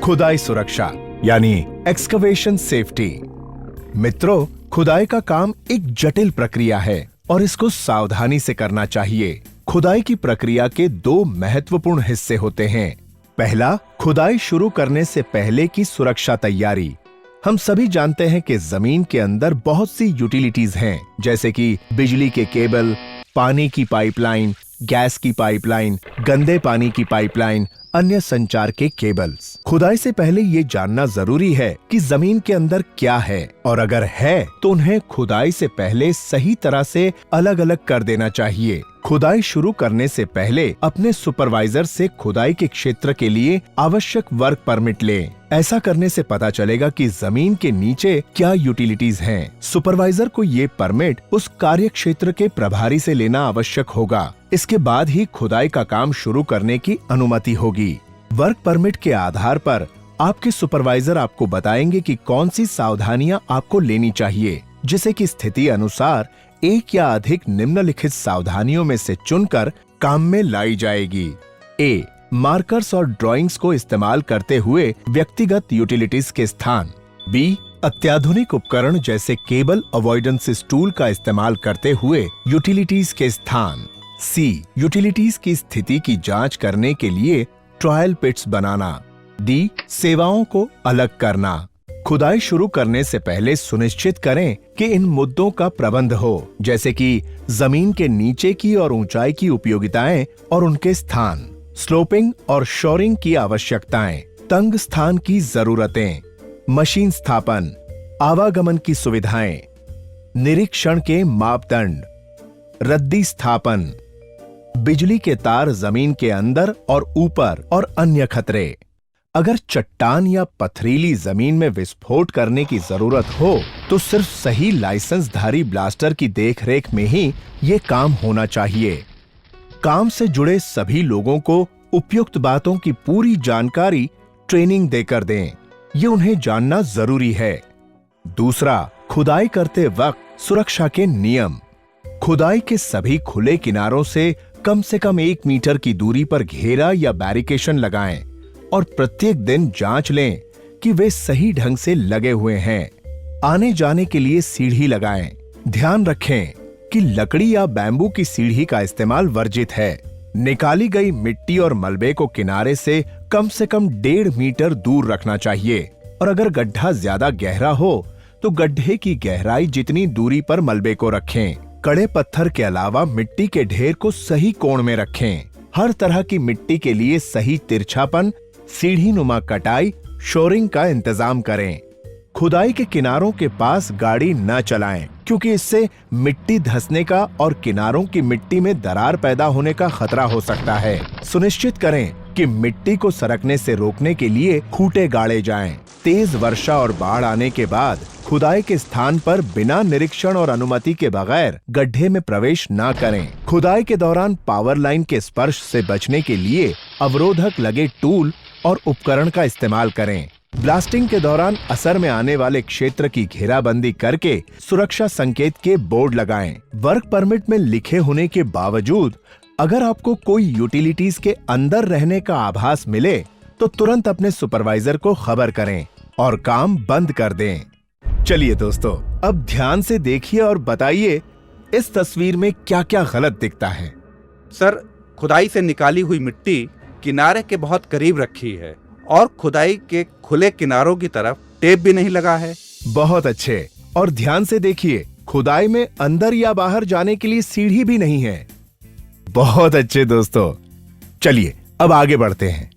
खुदाई सुरक्षा यानी एक्सकवेशन सेफ्टी। मित्रों, खुदाई का काम एक जटिल प्रक्रिया है और इसको सावधानी से करना चाहिए। खुदाई की प्रक्रिया के दो महत्वपूर्ण हिस्से होते हैं। पहला, खुदाई शुरू करने से पहले की सुरक्षा तैयारी। हम सभी जानते हैं कि जमीन के अंदर बहुत सी यूटिलिटीज हैं, जैसे कि बिजली के केबल, पानी की पाइपलाइन, गैस की पाइपलाइन, गंदे पानी की पाइपलाइन, अन्य संचार के केबल्स। खुदाई से पहले ये जानना जरूरी है कि जमीन के अंदर क्या है, और अगर है तो उन्हें खुदाई से पहले सही तरह से अलग अलग कर देना चाहिए। खुदाई शुरू करने से पहले अपने सुपरवाइजर से खुदाई के क्षेत्र के लिए आवश्यक वर्क परमिट लें। ऐसा करने से पता चलेगा कि जमीन के नीचे क्या यूटिलिटीज हैं। सुपरवाइजर को ये परमिट उस कार्य क्षेत्र के प्रभारी से लेना आवश्यक होगा। इसके बाद ही खुदाई का काम शुरू करने की अनुमति होगी। वर्क परमिट के आधार पर आपके सुपरवाइजर आपको बताएंगे कि कौन सी सावधानियां आपको लेनी चाहिए, जिसे कि स्थिति अनुसार एक या अधिक निम्नलिखित सावधानियों में से चुनकर काम में लाई जाएगी। ए, मार्कर्स और ड्राइंग्स को इस्तेमाल करते हुए व्यक्तिगत यूटिलिटीज के स्थान। बी, अत्याधुनिक उपकरण जैसे केबल अवॉइडेंस टूल का इस्तेमाल करते हुए यूटिलिटीज के स्थान। सी, यूटिलिटीज की स्थिति की जांच करने के लिए ट्रायल पिट्स बनाना। डी, सेवाओं को अलग करना। खुदाई शुरू करने से पहले सुनिश्चित करें कि इन मुद्दों का प्रबंध हो, जैसे कि जमीन के नीचे की और ऊंचाई की उपयोगिताएं और उनके स्थान, स्लोपिंग और शोरिंग की आवश्यकताएं, तंग स्थान की जरूरतें, मशीन स्थापन, आवागमन की सुविधाएं, निरीक्षण के मापदंड, रद्दी स्थापन, बिजली के तार जमीन के अंदर और ऊपर और अन्य खतरे। अगर चट्टान या पथरीली जमीन में विस्फोट करने की जरूरत हो तो सिर्फ सही लाइसेंसधारी ब्लास्टर की देखरेख में ही ये काम होना चाहिए। काम से जुड़े सभी लोगों को उपयुक्त बातों की पूरी जानकारी ट्रेनिंग देकर दें। ये उन्हें जानना जरूरी है। दूसरा, खुदाई करते वक्त सुरक्षा के नियम। खुदाई के सभी खुले किनारों से कम 1 मीटर की दूरी पर घेरा या बैरिकेशन लगाएं और प्रत्येक दिन जांच लें कि वे सही ढंग से लगे हुए हैं। आने जाने के लिए सीढ़ी लगाएं। ध्यान रखें कि लकड़ी या बैम्बू की सीढ़ी का इस्तेमाल वर्जित है। निकाली गई मिट्टी और मलबे को किनारे से कम 1.5 मीटर दूर रखना चाहिए, और अगर गड्ढा ज्यादा गहरा हो तो गड्ढे की गहराई जितनी दूरी पर मलबे को रखें। कड़े पत्थर के अलावा मिट्टी के ढेर को सही कोण में रखें। हर तरह की मिट्टी के लिए सही तिरछापन, सीढ़ी नुमा कटाई, शोरिंग का इंतजाम करें। खुदाई के किनारों के पास गाड़ी न चलाएं, क्योंकि इससे मिट्टी धंसने का और किनारों की मिट्टी में दरार पैदा होने का खतरा हो सकता है। सुनिश्चित करें कि मिट्टी को सरकने से रोकने के लिए खूंटे गाड़े जाएं। तेज वर्षा और बाढ़ आने के बाद खुदाई के स्थान पर बिना निरीक्षण और अनुमति के बगैर गड्ढे में प्रवेश न करें। खुदाई के दौरान पावर लाइन के स्पर्श से बचने के लिए अवरोधक लगे टूल और उपकरण का इस्तेमाल करें। ब्लास्टिंग के दौरान असर में आने वाले क्षेत्र की घेराबंदी करके सुरक्षा संकेत के बोर्ड लगाएं। वर्क परमिट में लिखे होने के बावजूद अगर आपको कोई यूटिलिटीज के अंदर रहने का आभास मिले तो तुरंत अपने सुपरवाइजर को खबर करें और काम बंद कर दें। चलिए दोस्तों, अब ध्यान से देखिए और बताइए इस तस्वीर में क्या क्या गलत दिखता है। सर, खुदाई से निकाली हुई मिट्टी किनारे के बहुत करीब रखी है और खुदाई के खुले किनारों की तरफ टेप भी नहीं लगा है। बहुत अच्छे। और ध्यान से देखिए, खुदाई में अंदर या बाहर जाने के लिए सीढ़ी भी नहीं है। बहुत अच्छे दोस्तों। चलिए अब आगे बढ़ते हैं।